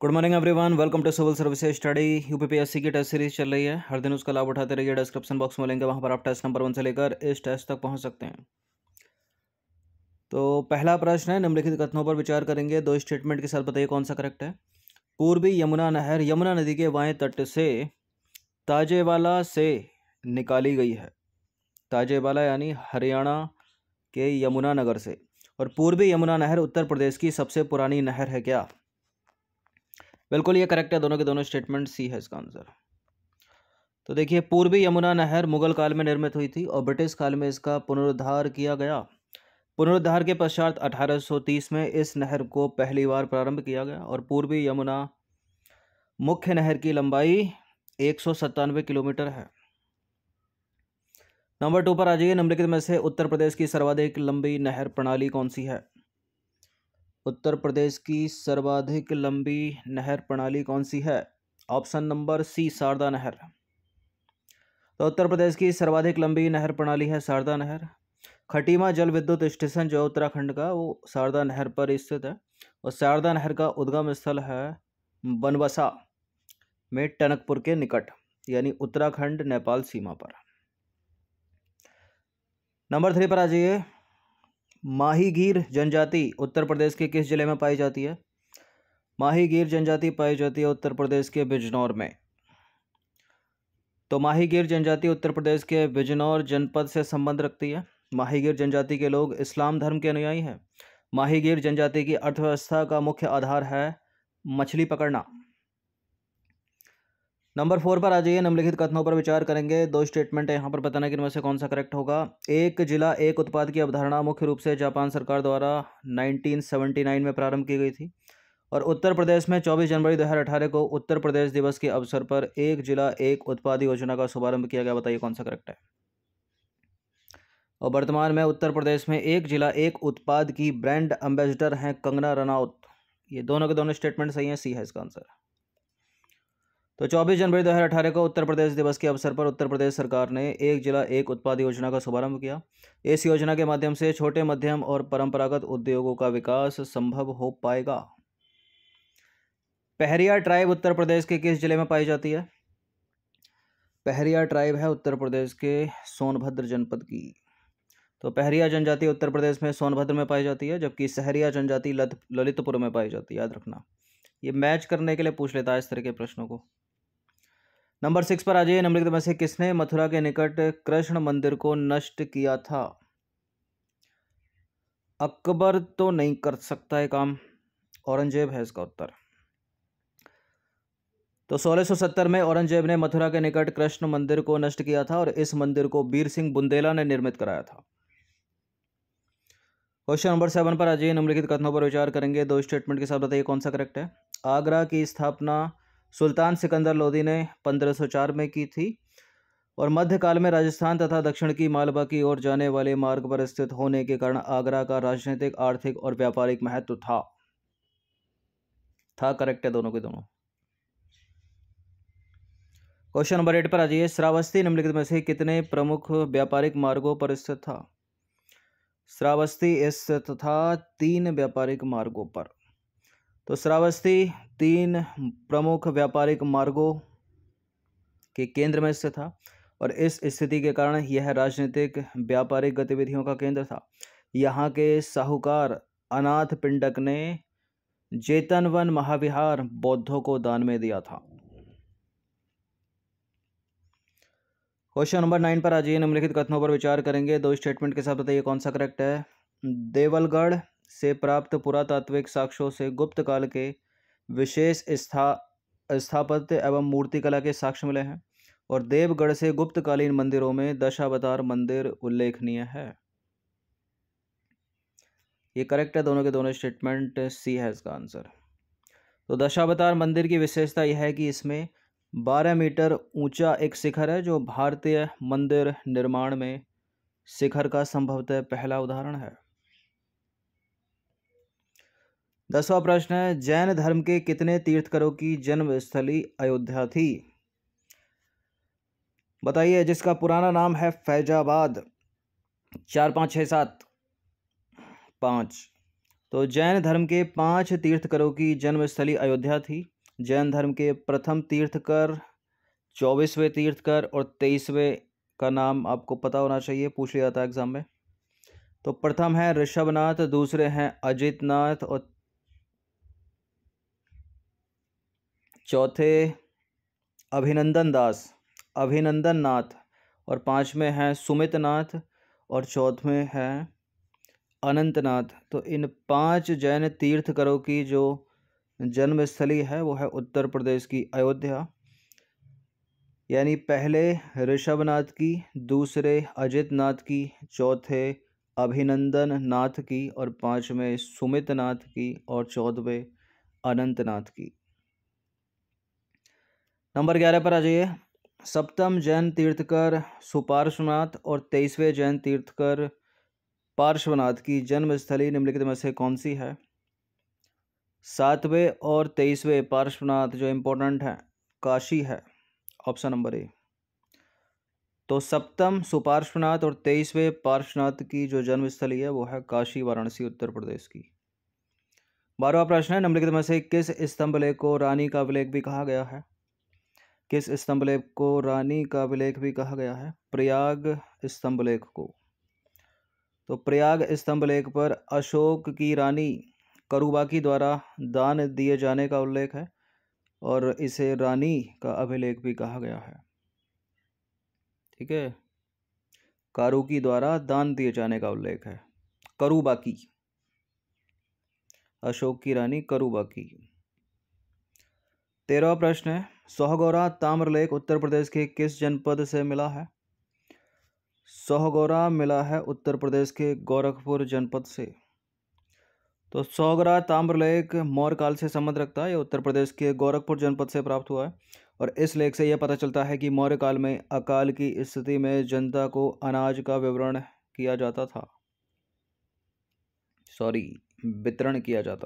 Good morning everyone, welcome to civil services study. UPPSC की test series चल रही है। हर दिन उसका लाभ उठाते रहिए। डिस्क्रिप्शन बॉक्स में लिंक है, वहाँ पर आप टेस्ट नंबर 1 से लेकर इस टेस्ट तक पहुँच सकते हैं। तो पहला प्रश्न है, निम्नलिखित कथनों पर विचार करेंगे। दो स्टेटमेंट के साथ बताइए कौन सा करेक्ट है। पूर्वी यमुना नहर यमुना नदी के बाएं तट से ताजेवाला से निकाली गई है। ताजेवाला यानी हरियाणा के यमुना नगर से। और पूर्वी यमुना नहर उत्तर प्रदेश की सबसे पुरानी नहर है क्या? बिल्कुल ये करेक्ट है। दोनों के दोनों स्टेटमेंट सी है इसका आंसर। तो देखिए, पूर्वी यमुना नहर मुगल काल में निर्मित हुई थी और ब्रिटिश काल में इसका पुनरुद्धार किया गया। पुनरुद्धार के पश्चात 1830 में इस नहर को पहली बार प्रारंभ किया गया और पूर्वी यमुना मुख्य नहर की लंबाई 197 किलोमीटर है। नंबर 2 पर आ जाइए। निम्नलिखित में से उत्तर प्रदेश की सर्वाधिक लंबी नहर प्रणाली कौन सी है? उत्तर प्रदेश की सर्वाधिक लंबी नहर प्रणाली कौन सी है? ऑप्शन नंबर सी, शारदा नहर। तो उत्तर प्रदेश की सर्वाधिक लंबी नहर प्रणाली है शारदा नहर। खटीमा जल विद्युत स्टेशन जो उत्तराखंड का, वो शारदा नहर पर स्थित है। और शारदा नहर का उद्गम स्थल है बनबसा में टनकपुर के निकट, यानी उत्तराखंड नेपाल सीमा पर। नंबर 3 पर आ जाइए। माहीगीर जनजाति उत्तर प्रदेश के किस जिले में पाई जाती है? माहीगीर जनजाति पाई जाती है उत्तर प्रदेश के बिजनौर में। तो माहीगीर जनजाति उत्तर प्रदेश के बिजनौर जनपद से संबंध रखती है। माहीगीर जनजाति के लोग इस्लाम धर्म के अनुयायी हैं। माहीगीर जनजाति की अर्थव्यवस्था का मुख्य आधार है मछली पकड़ना। नंबर 4 पर आ जाइए। निम्नलिखित कथनों पर विचार करेंगे। दो स्टेटमेंट है, यहाँ पर बताना कि इनमें से कौन सा करेक्ट होगा। एक जिला एक उत्पाद की अवधारणा मुख्य रूप से जापान सरकार द्वारा 1979 में प्रारंभ की गई थी और उत्तर प्रदेश में 24 जनवरी 2018 को उत्तर प्रदेश दिवस के अवसर पर एक जिला एक उत्पाद योजना का शुभारंभ किया गया। बताइए कौन सा करेक्ट है। और वर्तमान में उत्तर प्रदेश में एक जिला एक उत्पाद की ब्रांड एम्बेसडर हैं कंगना रनौत। ये दोनों के दोनों स्टेटमेंट सही हैं, सी है इसका आंसर। तो 24 जनवरी 2018 को उत्तर प्रदेश दिवस के अवसर पर उत्तर प्रदेश सरकार ने एक जिला एक उत्पाद योजना का शुभारंभ किया। इस योजना के माध्यम से छोटे मध्यम और परंपरागत उद्योगों का विकास संभव हो पाएगा। पहरिया ट्राइब उत्तर प्रदेश के किस जिले में पाई जाती है? पहरिया ट्राइब है उत्तर प्रदेश के सोनभद्र जनपद की। तो पहरिया जनजाति उत्तर प्रदेश में सोनभद्र में पाई जाती है, जबकि सहरिया जनजाति ललितपुर में पाई जाती है। याद रखना, ये मैच करने के लिए पूछ लेता है इस तरह के प्रश्नों को। नंबर 6 पर आ जाइए। निम्नलिखित में से किसने मथुरा के निकट कृष्ण मंदिर को नष्ट किया था? अकबर तो नहीं कर सकता है काम, औरंगजेब है इसका उत्तर। तो 1670 में औरंगजेब ने मथुरा के निकट कृष्ण मंदिर को नष्ट किया था और इस मंदिर को बीर सिंह बुंदेला ने निर्मित कराया था। क्वेश्चन नंबर 7 पर आ जाइए। निम्नलिखित कथनों पर विचार करेंगे। दो स्टेटमेंट के साथ बताइए कौन सा करेक्ट है। आगरा की स्थापना सुल्तान सिकंदर लोदी ने 1504 में की थी और मध्यकाल में राजस्थान तथा दक्षिण की मालवा की ओर जाने वाले मार्ग पर स्थित होने के कारण आगरा का राजनीतिक, आर्थिक और व्यापारिक महत्व था करेक्ट है दोनों के दोनों। क्वेश्चन नंबर 8 पर आ जाइए। श्रावस्ती निम्नलिखित में से कितने प्रमुख व्यापारिक मार्गों पर स्थित था? श्रावस्ती स्थित था 3 व्यापारिक मार्गों पर। तो श्रावस्ती 3 प्रमुख व्यापारिक मार्गों के केंद्र में स्थित था और इस स्थिति के कारण यह राजनीतिक व्यापारिक गतिविधियों का केंद्र था। यहाँ के साहूकार अनाथ पिंडक ने जेतनवन महाविहार बौद्धों को दान में दिया था। क्वेश्चन नंबर 9 पर आ जाइए। निम्नलिखित कथनों पर विचार करेंगे। दो स्टेटमेंट के साथ बताइए कौन सा करेक्ट है। देवलगढ़ से प्राप्त पुरातात्विक साक्ष्यों से गुप्त काल के विशेष स्थापत्य एवं मूर्तिकला के साक्ष्य मिले हैं और देवगढ़ से गुप्तकालीन मंदिरों में दशावतार मंदिर उल्लेखनीय है। ये करेक्ट है, दोनों के दोनों स्टेटमेंट सी है इसका आंसर। तो दशावतार मंदिर की विशेषता यह है कि इसमें 12 मीटर ऊंचा एक शिखर है, जो भारतीय मंदिर निर्माण में शिखर का संभवतः पहला उदाहरण है। 10वां प्रश्न है, जैन धर्म के कितने तीर्थकरों की जन्मस्थली अयोध्या थी? बताइए, जिसका पुराना नाम है फैजाबाद। 4 5 6 7 5। तो जैन धर्म के 5 तीर्थकरों की जन्मस्थली अयोध्या थी। जैन धर्म के प्रथम तीर्थकर, 24वें तीर्थकर और 23वें का नाम आपको पता होना चाहिए, पूछ लिया जाता है एग्जाम में। तो प्रथम है ऋषभनाथ, दूसरे हैं अजितनाथ और चौथे अभिनंदन नाथ और पांचवें हैं सुमितनाथ और चौथे हैं अनंतनाथ। तो इन 5 जैन तीर्थकरों की जो जन्मस्थली है वो है उत्तर प्रदेश की अयोध्या। यानी पहले ऋषभनाथ की, दूसरे अजितनाथ की, चौथे अभिनंदन नाथ की और पांचवें सुमितनाथ की और 14वें अनंतनाथ की। नंबर 11 पर आ जाइए। सप्तम जैन तीर्थकर सुपार्श्वनाथ और 23वें जैन तीर्थकर पार्श्वनाथ की जन्मस्थली निम्नलिखित में से कौन सी है? 7वें और 23वें पार्श्वनाथ जो इम्पोर्टेंट है, काशी है, ऑप्शन नंबर ए। तो सप्तम सुपार्श्वनाथ और 23वें पार्श्वनाथ की जो जन्मस्थली है वो है काशी, वाराणसी, उत्तर प्रदेश की। 12वां प्रश्न है, निम्नलिखित में से किस स्तंभलेख को रानी का अभिलेख भी कहा गया है? किस स्तंभलेख को रानी का अभिलेख भी कहा गया है? प्रयाग स्तंभलेख को। तो प्रयाग स्तंभलेख पर अशोक की रानी करुबाकी द्वारा दान दिए जाने का उल्लेख है और इसे रानी का अभिलेख भी कहा गया है। ठीक है, कारुकी द्वारा दान दिए जाने का उल्लेख है, करुबाकी, अशोक की रानी करुबाकी। 13वां प्रश्न है, सोहगौरा ताम्रलेख उत्तर प्रदेश के किस जनपद से मिला है? सोहगौरा मिला है उत्तर प्रदेश के गोरखपुर जनपद से। तो सोहगौरा ताम्रलेख मौर्य काल से संबंध रखता है, ये उत्तर प्रदेश के गोरखपुर जनपद से प्राप्त हुआ है और इस लेख से यह पता चलता है कि मौर्य काल में अकाल की स्थिति में जनता को अनाज का वितरण किया जाता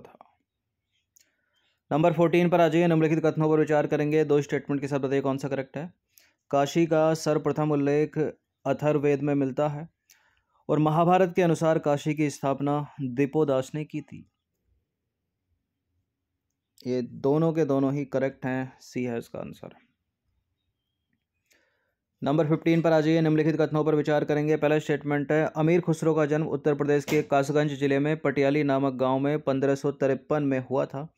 था। नंबर 14 पर आ जाइए। निम्नलिखित कथनों पर विचार करेंगे, 2 स्टेटमेंट के साथ बताइए कौन सा करेक्ट है। काशी का सर्वप्रथम उल्लेख अथर्ववेद में मिलता है और महाभारत के अनुसार काशी की स्थापना दिपोदास ने की थी। ये दोनों के दोनों ही करेक्ट हैं, सी है इसका आंसर। नंबर 15 पर आ जाइए। निम्नलिखित कथनों पर विचार करेंगे। पहला स्टेटमेंट है, अमीर खुसरो का जन्म उत्तर प्रदेश के कासगंज जिले में पटियाली नामक गांव में 1553 में हुआ था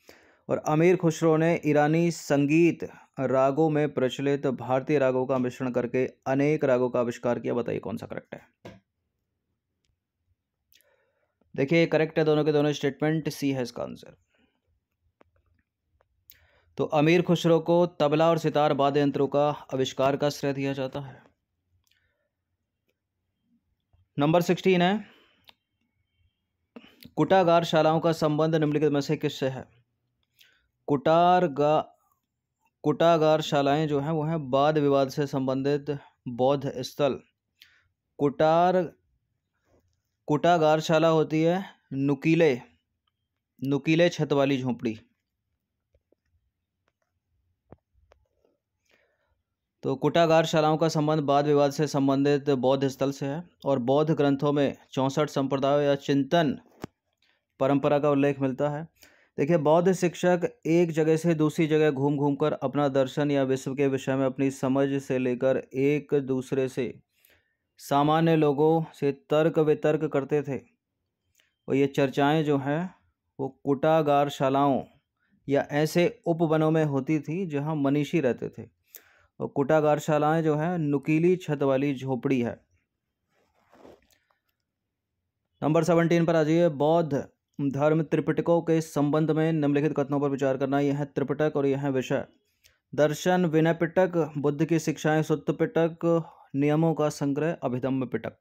और अमीर खुसरो ने ईरानी संगीत रागों में प्रचलित भारतीय रागों का मिश्रण करके अनेक रागों का आविष्कार किया। बताइए कौन सा करेक्ट है। देखिए करेक्ट है दोनों के दोनों स्टेटमेंट, सी है इसका आंसर। तो अमीर खुसरो को तबला और सितार वाद्य यंत्रों का आविष्कार का श्रेय दिया जाता है। नंबर 16 है, कुटागार शालाओं का संबंध निम्नलिखित में से किससे है? कुटागार शालाएं जो हैं वो हैं वाद विवाद से संबंधित बौद्ध स्थल। कुटागार शाला होती है नुकीले छत वाली झोपड़ी। तो कुटागार शालाओं का संबंध वाद विवाद से संबंधित बौद्ध स्थल से है और बौद्ध ग्रंथों में 64 संप्रदायों या चिंतन परंपरा का उल्लेख मिलता है। देखिए बौद्ध शिक्षक एक जगह से दूसरी जगह घूम घूम कर अपना दर्शन या विश्व के विषय में अपनी समझ से लेकर एक दूसरे से सामान्य लोगों से तर्क वितर्क करते थे और ये चर्चाएं जो हैं वो कुटागार शालाओं या ऐसे उपवनों में होती थी जहां मनीषी रहते थे और कुटागार शालाएं जो है नुकीली छत वाली झोपड़ी है। नंबर 17 पर आ जाइए। बौद्ध धर्म त्रिपिटकों के संबंध में निम्नलिखित कथनों पर विचार करना। यह है त्रिपिटक और यह है विषय। दर्शन विनय पिटक, बुद्ध की शिक्षाएं सुत्त पिटक, नियमों का संग्रह अभिधम्म पिटक।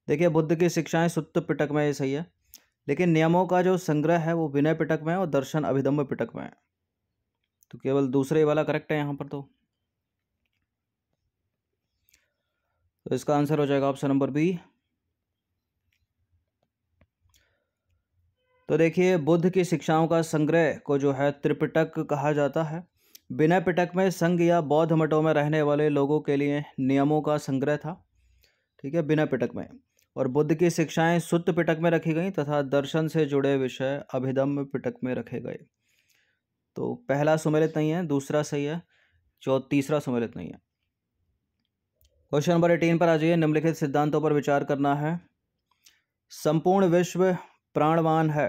देखिए बुद्ध की शिक्षाएं सुत्त पिटक में ये सही है, लेकिन नियमों का जो संग्रह है वो विनय पिटक में है और दर्शन अभिधम्म पिटक में है। तो केवल दूसरे वाला करेक्ट है यहाँ पर। तो इसका आंसर हो जाएगा ऑप्शन नंबर बी। तो देखिए बुद्ध की शिक्षाओं का संग्रह को जो है त्रिपिटक कहा जाता है। विनय पिटक में संघ या बौद्ध मठों में रहने वाले लोगों के लिए नियमों का संग्रह था, ठीक है, विनय पिटक में। और बुद्ध की शिक्षाएं सुत्त पिटक में रखी गई तथा दर्शन से जुड़े विषय अभिधम्म पिटक में रखे गए। तो पहला सुमेलित नहीं है, दूसरा सही है, तीसरा सुमेलित नहीं है। क्वेश्चन नंबर 18 पर आ जाइए। निम्नलिखित सिद्धांतों पर विचार करना है। संपूर्ण विश्व प्राणवान है।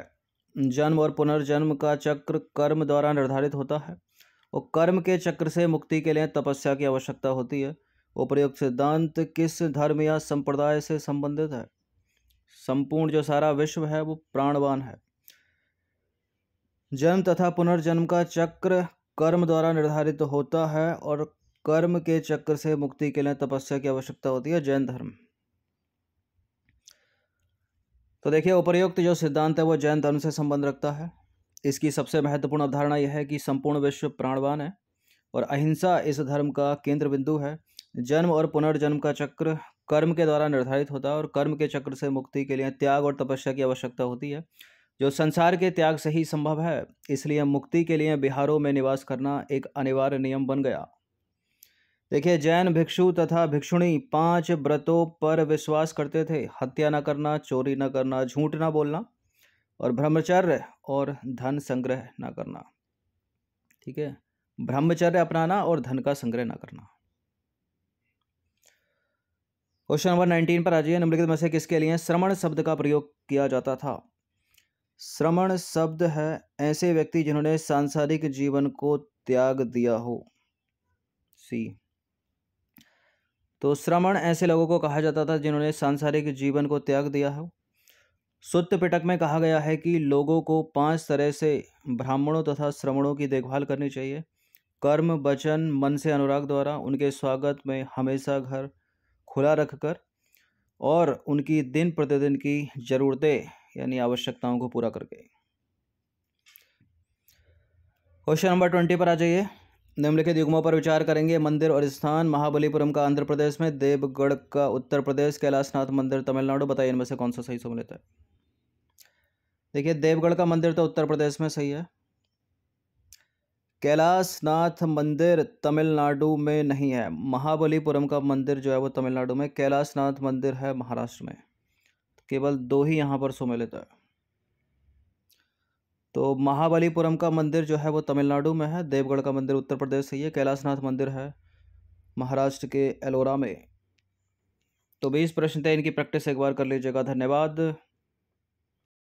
जन्म और पुनर्जन्म का चक्र कर्म द्वारा निर्धारित होता है और कर्म के चक्र से मुक्ति के लिए तपस्या की आवश्यकता होती है। उपर्युक्त सिद्धांत किस धर्म या संप्रदाय से संबंधित है? संपूर्ण जो सारा विश्व है वो प्राणवान है। जन्म तथा पुनर्जन्म का चक्र कर्म द्वारा निर्धारित होता है और कर्म के चक्र से मुक्ति के लिए तपस्या की आवश्यकता होती है। जैन धर्म। तो देखिए, उपर्युक्त जो सिद्धांत है वो जैन धर्म से संबंध रखता है। इसकी सबसे महत्वपूर्ण अवधारणा यह है कि संपूर्ण विश्व प्राणवान है और अहिंसा इस धर्म का केंद्र बिंदु है। जन्म और पुनर्जन्म का चक्र कर्म के द्वारा निर्धारित होता है और कर्म के चक्र से मुक्ति के लिए त्याग और तपस्या की आवश्यकता होती है, जो संसार के त्याग से ही संभव है। इसलिए मुक्ति के लिए विहारों में निवास करना एक अनिवार्य नियम बन गया। देखिए, जैन भिक्षु तथा भिक्षुणी 5 व्रतों पर विश्वास करते थे। हत्या न करना, चोरी न करना, झूठ न बोलना और ब्रह्मचर्य और धन संग्रह न करना। ठीक है, ब्रह्मचर्य अपनाना और धन का संग्रह न करना। क्वेश्चन नंबर 19 पर आ जाइए। निम्नलिखित में से किसके लिए श्रमण शब्द का प्रयोग किया जाता था? श्रमण शब्द है ऐसे व्यक्ति जिन्होंने सांसारिक जीवन को त्याग दिया हो। सी। तो श्रमण ऐसे लोगों को कहा जाता था जिन्होंने सांसारिक जीवन को त्याग दिया हो। सुत्त पिटक में कहा गया है कि लोगों को 5 तरह से ब्राह्मणों तथा श्रमणों की देखभाल करनी चाहिए। कर्म, वचन, मन से अनुराग द्वारा उनके स्वागत में हमेशा घर खुला रखकर और उनकी दिन प्रतिदिन की जरूरतें यानी आवश्यकताओं को पूरा करके। क्वेश्चन नंबर 20 पर आ जाइए। निम्नलिखित युग्मों पर विचार करेंगे। मंदिर और स्थान। महाबलीपुरम का आंध्र प्रदेश में, देवगढ़ का उत्तर प्रदेश, कैलाशनाथ मंदिर तमिलनाडु। बताइए इनमें से कौन सा सही सम्मिलित है? देखिए, देवगढ़ का मंदिर तो उत्तर प्रदेश में सही है। कैलाशनाथ मंदिर तमिलनाडु में नहीं है। महाबलीपुरम का मंदिर जो है वो तमिलनाडु में, कैलाशनाथ मंदिर है महाराष्ट्र में। केवल 2 ही यहाँ पर सम्मिलित है। तो महाबलीपुरम का मंदिर जो है वो तमिलनाडु में है, देवगढ़ का मंदिर उत्तर प्रदेश से ही है, कैलाशनाथ मंदिर है महाराष्ट्र के एलोरा में। तो 20 प्रश्न थे, इनकी प्रैक्टिस एक बार कर लीजिएगा। धन्यवाद।